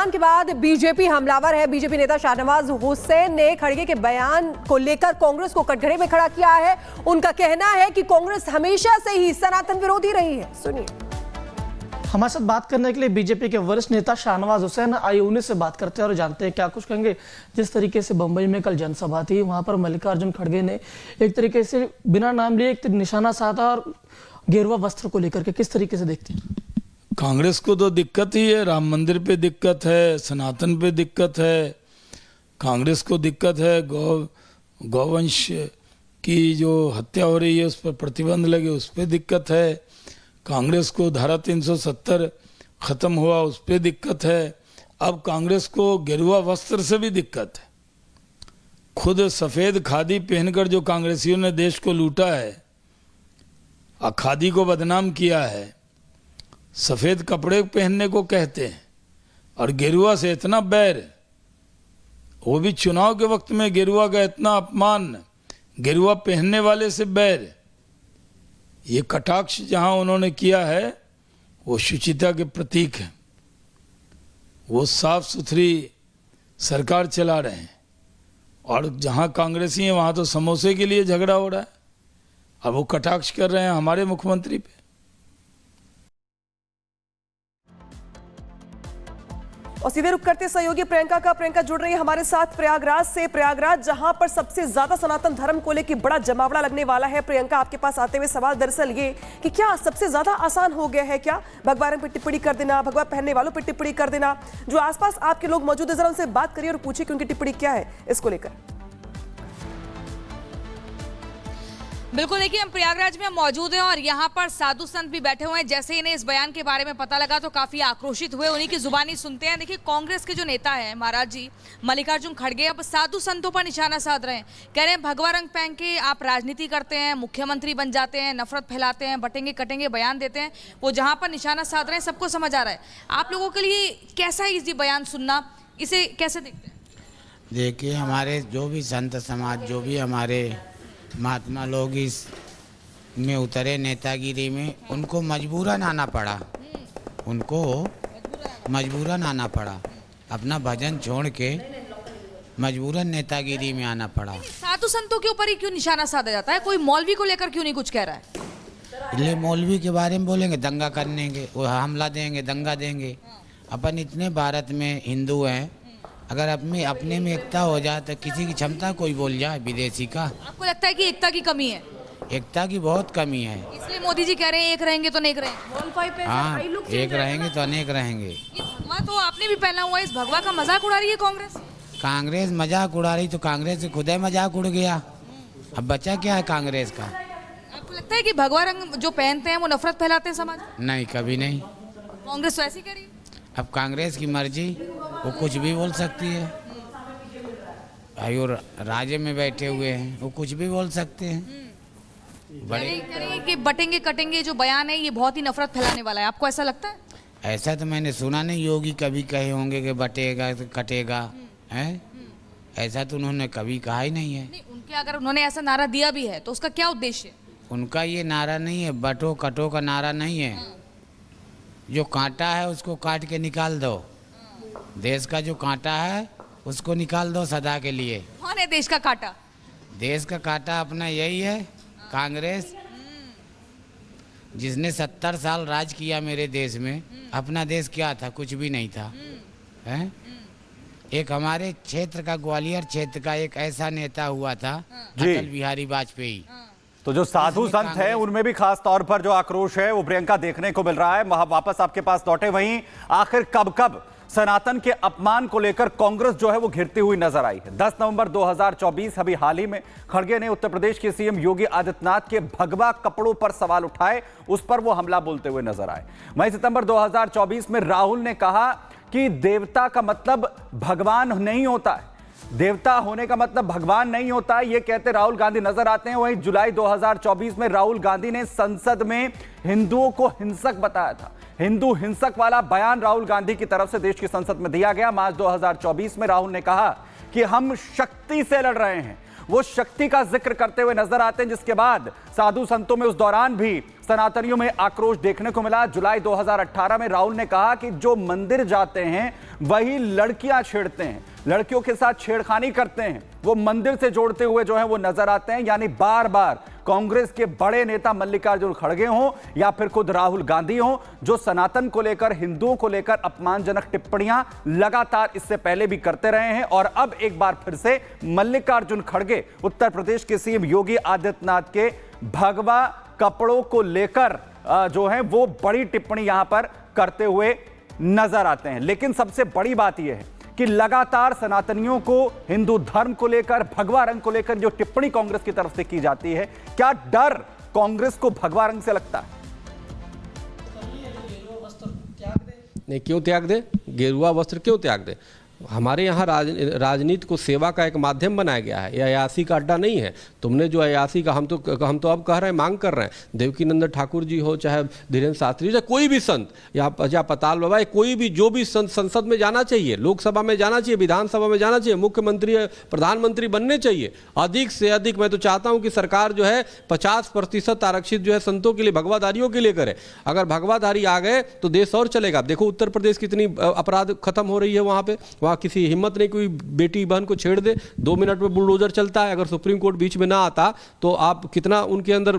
बयान के बाद बीजेपी हमलावर है। बीजेपी नेता शाहनवाज हुसैन ने खड़गे के बयान को लेकर कांग्रेस को कटघरे में खड़ा किया है। उनका कहना है कि कांग्रेस हमेशा से ही सनातन विरोधी रही है। सुनिए। हमारे साथ बात करने के लिए बीजेपी के वरिष्ठ नेता शाहनवाज हुसैन आई से बात करते हैं और जानते हैं क्या कुछ कहेंगे। जिस तरीके से बंबई में कल जनसभा थी, वहां पर मल्लिकार्जुन खड़गे ने एक तरीके से बिना नाम लिए एक निशाना साधा और गेरुआ वस्त्र को लेकर के किस तरीके से देखते हैं? कांग्रेस को तो दिक्कत ही है, राम मंदिर पे दिक्कत है, सनातन पे दिक्कत है, कांग्रेस को दिक्कत है, गौवंश की जो हत्या हो रही है उस पर प्रतिबंध लगे उस पर दिक्कत है, कांग्रेस को धारा 370 खत्म हुआ उस पर दिक्कत है, अब कांग्रेस को गेरुआ वस्त्र से भी दिक्कत है। खुद सफ़ेद खादी पहनकर जो कांग्रेसियों ने देश को लूटा है, खादी को बदनाम किया है, सफ़ेद कपड़े पहनने को कहते हैं और गेरुआ से इतना बैर, वो भी चुनाव के वक्त में गेरुआ का इतना अपमान, गेरुआ पहनने वाले से बैर, ये कटाक्ष जहां उन्होंने किया है वो शुचिता के प्रतीक है। वो साफ सुथरी सरकार चला रहे हैं और जहां कांग्रेसी हैं वहां तो समोसे के लिए झगड़ा हो रहा है। अब वो कटाक्ष कर रहे हैं हमारे मुख्यमंत्री पे। और सीधे रुक करते सहयोगी प्रियंका का। प्रियंका जुड़ रही है हमारे साथ प्रयागराज से। प्रयागराज जहां पर सबसे ज्यादा सनातन धर्म को लेकर बड़ा जमावड़ा लगने वाला है। प्रियंका, आपके पास आते हुए सवाल दरअसल ये कि क्या सबसे ज्यादा आसान हो गया है क्या भगवा रंग पर टिप्पणी कर देना, भगवा पहनने वालों पर टिप्पणी कर देना? जो आसपास आपके लोग मौजूद है, जरा उनसे बात करिए और पूछिए कि उनकी टिप्पणी क्या है इसको लेकर। बिल्कुल, देखिए हम प्रयागराज में मौजूद हैं और यहाँ पर साधु संत भी बैठे हुए हैं। जैसे ही इन्हें इस बयान के बारे में पता लगा तो काफी आक्रोशित हुए। उन्हीं की जुबानी सुनते हैं। देखिए, कांग्रेस के जो नेता हैं महाराज जी मल्लिकार्जुन खड़गे अब साधु संतों पर निशाना साध रहे हैं। कह रहे हैं भगवा रंग पहन के आप राजनीति करते हैं, मुख्यमंत्री बन जाते हैं, नफरत फैलाते हैं, बटेंगे कटेंगे बयान देते हैं। वो जहाँ पर निशाना साध रहे हैं सबको समझ आ रहा है। आप लोगों के लिए कैसा है ये बयान सुनना, इसे कैसे देखते हैं? देखिए, हमारे जो भी संत समाज, जो भी हमारे महात्मा लोग इस में उतरे नेतागिरी में, उनको मजबूरन आना पड़ा, उनको मजबूरन आना पड़ा, अपना भजन छोड़ के मजबूरन नेतागिरी में आना पड़ा। साधु संतों के ऊपर ही क्यों निशाना साधा जाता है? कोई मौलवी को लेकर क्यों नहीं कुछ कह रहा है? इसलिए मौलवी के बारे में बोलेंगे, दंगा करनेंगे, वो हमला देंगे, दंगा देंगे। अपन इतने भारत में हिंदू हैं, अगर अपने में एकता हो जाए तो किसी की क्षमता कोई बोल जाए विदेशी का? आपको लगता है कि एकता की कमी है? एकता की बहुत कमी है, इसलिए मोदी जी कह रहे हैं एक रहेंगे तो अनेक रहेंगे। हाँ, एक रहेंगे तो अनेक रहेंगे। भगवा तो आपने भी पहना हुआ है, इस भगवा का मजाक उड़ा रही है कांग्रेस। कांग्रेस मजाक उड़ा रही तो कांग्रेस से खुद ही मजाक उड़ गया, अब बचा क्या है कांग्रेस का? आपको लगता है कि भगवा रंग जो पहनते हैं वो नफरत फैलाते हैं समाज? नहीं, कभी नहीं। कांग्रेस वैसी कह रही है। अब कांग्रेस की मर्जी, वो कुछ भी बोल सकती है भाई, और राज्य में बैठे हुए हैं, वो कुछ भी बोल सकते हैं। बड़े कि बटेंगे कटेंगे जो बयान है ये बहुत ही नफरत फैलाने वाला है, आपको ऐसा लगता है? ऐसा तो मैंने सुना नहीं, योगी कभी कहे होंगे कि बटेगा तो कटेगा, है? ऐसा तो उन्होंने कभी कहा ही नहीं है। नहीं, उनके अगर उन्होंने ऐसा नारा दिया भी है तो उसका क्या उद्देश्य है? उनका ये नारा नहीं है, बटो कटो का नारा नहीं है। जो कांटा है उसको काट के निकाल दो, देश का जो कांटा है उसको निकाल दो सदा के लिए। कौन है देश का कांटा? देश का कांटा अपना यही है, कांग्रेस, जिसने 70 साल राज किया मेरे देश में। अपना देश क्या था? कुछ भी नहीं था, हैं? एक हमारे क्षेत्र का, ग्वालियर क्षेत्र का एक ऐसा नेता हुआ था, अटल बिहारी वाजपेयी। तो जो साधु संत हैं उनमें भी खास तौर पर जो आक्रोश है वो प्रियंका देखने को मिल रहा है। वापस आपके पास लौटे, वहीं आखिर कब सनातन के अपमान को लेकर कांग्रेस जो है वो घिरती हुई नजर आई है। 10 नवंबर 2024 अभी हाल ही में खड़गे ने उत्तर प्रदेश के सीएम योगी आदित्यनाथ के भगवा कपड़ों पर सवाल उठाए, उस पर वो हमला बोलते हुए नजर आए। वहीं सितंबर 2024 में राहुल ने कहा कि देवता का मतलब भगवान नहीं होता है, देवता होने का मतलब भगवान नहीं होता है, ये कहते राहुल गांधी नजर आते हैं। वहीं जुलाई 2024 में राहुल गांधी ने संसद में हिंदुओं को हिंसक बताया था। हिंदू हिंसक वाला बयान राहुल गांधी की तरफ से देश की संसद में दिया गया। मार्च 2024 में राहुल ने कहा कि हम शक्ति से लड़ रहे हैं, वो शक्ति का जिक्र करते हुए नजर आते हैं, जिसके बाद साधु संतों में उस दौरान भी सनातनियों में आक्रोश देखने को मिला। जुलाई 2018 में राहुल ने कहा कि जो मंदिर जाते हैं वही लड़कियां छेड़ते हैं, लड़कियों के साथ छेड़खानी करते हैं, वो मंदिर से जोड़ते हुए जो है वो नजर आते हैं। यानी बार बार कांग्रेस के बड़े नेता मल्लिकार्जुन खड़गे हों या फिर खुद राहुल गांधी हों, जो सनातन को लेकर, हिंदुओं को लेकर अपमानजनक टिप्पणियां लगातार इससे पहले भी करते रहे हैं। और अब एक बार फिर से मल्लिकार्जुन खड़गे उत्तर प्रदेश के सीएम योगी आदित्यनाथ के भगवा कपड़ों को लेकर जो है वो बड़ी टिप्पणी यहां पर करते हुए नजर आते हैं। लेकिन सबसे बड़ी बात यह है कि लगातार सनातनियों को हिंदू धर्म को लेकर, भगवा रंग को लेकर जो टिप्पणी कांग्रेस की तरफ से की जाती है, क्या डर कांग्रेस को भगवा रंग से लगता है? नहीं, क्यों त्याग दे? गेरुआ वस्त्र क्यों त्याग दे? हमारे यहाँ राजनीति को सेवा का एक माध्यम बनाया गया है, यह अयासी का अड्डा नहीं है। तुमने जो अयासी का, हम तो अब कह रहे हैं, मांग कर रहे हैं, देवकीनंदन ठाकुर जी हो, चाहे धीरेन्द्र शास्त्री, चाहे कोई भी संत, या पताल बाबा, कोई भी जो भी संत संसद में जाना चाहिए, लोकसभा में जाना चाहिए, विधानसभा में जाना चाहिए, मुख्यमंत्री प्रधानमंत्री बनने चाहिए। अधिक से अधिक मैं तो चाहता हूँ कि सरकार जो है 50% आरक्षित जो है संतों के लिए, भगवाधारियों के लिए करे। अगर भगवाधारी आ गए तो देश और चलेगा। देखो उत्तर प्रदेश कितनी अपराध खत्म हो रही है, वहाँ किसी हिम्मत नहीं कोई बेटी बहन को छेड़ दे, 2 मिनट में बुलडोजर चलता है। अगर सुप्रीम कोर्ट बीच में ना आता तो आप कितना उनके अंदर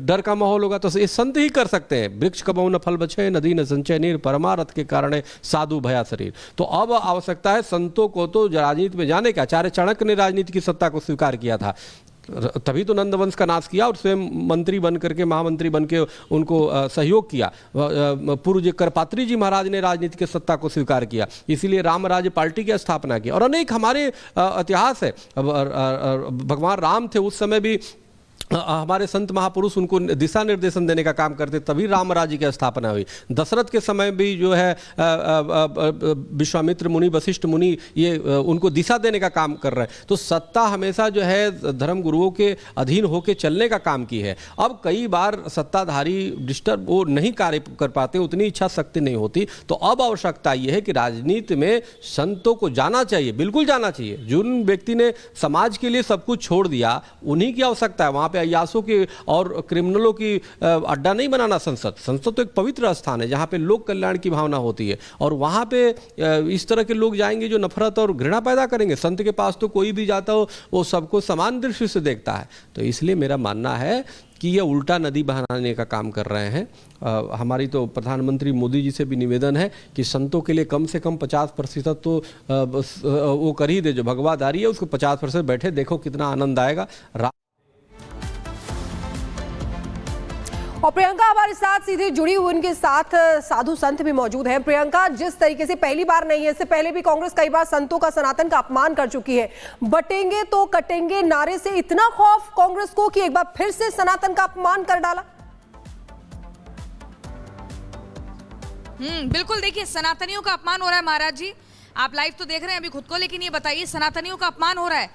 डर का माहौल होगा। तो ये संत ही कर सकते हैं। वृक्ष कबहु न फल बछे, नदी न संचय नीर, परमारथ के कारण साधु भया शरीर। तो अब आवश्यकता है संतों को तो राजनीति में जाने का। आचार्य चाणक्य ने राजनीति की सत्ता को स्वीकार किया था, तभी तो नंदवंश का नाश किया और स्वयं मंत्री बन करके, महामंत्री बन के उनको सहयोग किया। पूर्व जी करपात्री जी महाराज ने राजनीति की सत्ता को स्वीकार किया, इसीलिए रामराज्य पार्टी की स्थापना की। और अनेक हमारे इतिहास है। भगवान राम थे, उस समय भी हमारे संत महापुरुष उनको दिशा निर्देशन देने का काम करते, तभी राम राज्य की स्थापना हुई। दशरथ के समय भी जो है विश्वामित्र मुनि, वशिष्ठ मुनि, ये उनको दिशा देने का काम कर रहे हैं। तो सत्ता हमेशा जो है धर्म गुरुओं के अधीन होकर चलने का काम की है। अब कई बार सत्ताधारी डिस्टर्ब वो नहीं कार्य कर पाते, उतनी इच्छा शक्ति नहीं होती। तो अब आवश्यकता ये है कि राजनीति में संतों को जाना चाहिए, बिल्कुल जाना चाहिए। जिन व्यक्ति ने समाज के लिए सब कुछ छोड़ दिया, उन्हीं की आवश्यकता है। वहाँ पे अयासों की और क्रिमिनलों की अड्डा नहीं बनाना संसद तो एक पवित्र स्थान है जहाँ पे लोक कल्याण की भावना होती है। और वहाँ पे इस तरह के लोग जाएंगे जो नफरत और घृणा पैदा करेंगे। संत के पास तो कोई भी जाता हो वो सबको समान दृष्टि से देखता है। तो इसलिए मेरा मानना है कि ये उल्टा नदी बहाने का काम कर रहे हैं। हमारी तो प्रधानमंत्री मोदी जी से भी निवेदन है कि संतों के लिए कम से कम 50% तो वो कर ही दे। जो भगवाधारी है उसको 50% बैठे, देखो कितना आनंद आएगा। और प्रियंका हमारे साथ सीधे जुड़ी हुई, उनके साथ साधु संत भी मौजूद हैं। प्रियंका, जिस तरीके से पहली बार नहीं है, इससे पहले भी कांग्रेस कई बार संतों का, सनातन का अपमान कर चुकी है। बटेंगे तो कटेंगे नारे से इतना खौफ कांग्रेस को कि एक बार फिर से सनातन का अपमान कर डाला। बिल्कुल। देखिए, सनातनियों का अपमान हो रहा है महाराज जी, आप लाइव तो देख रहे हैं अभी खुद को, लेकिन ये बताइए सनातनियों का अपमान हो रहा है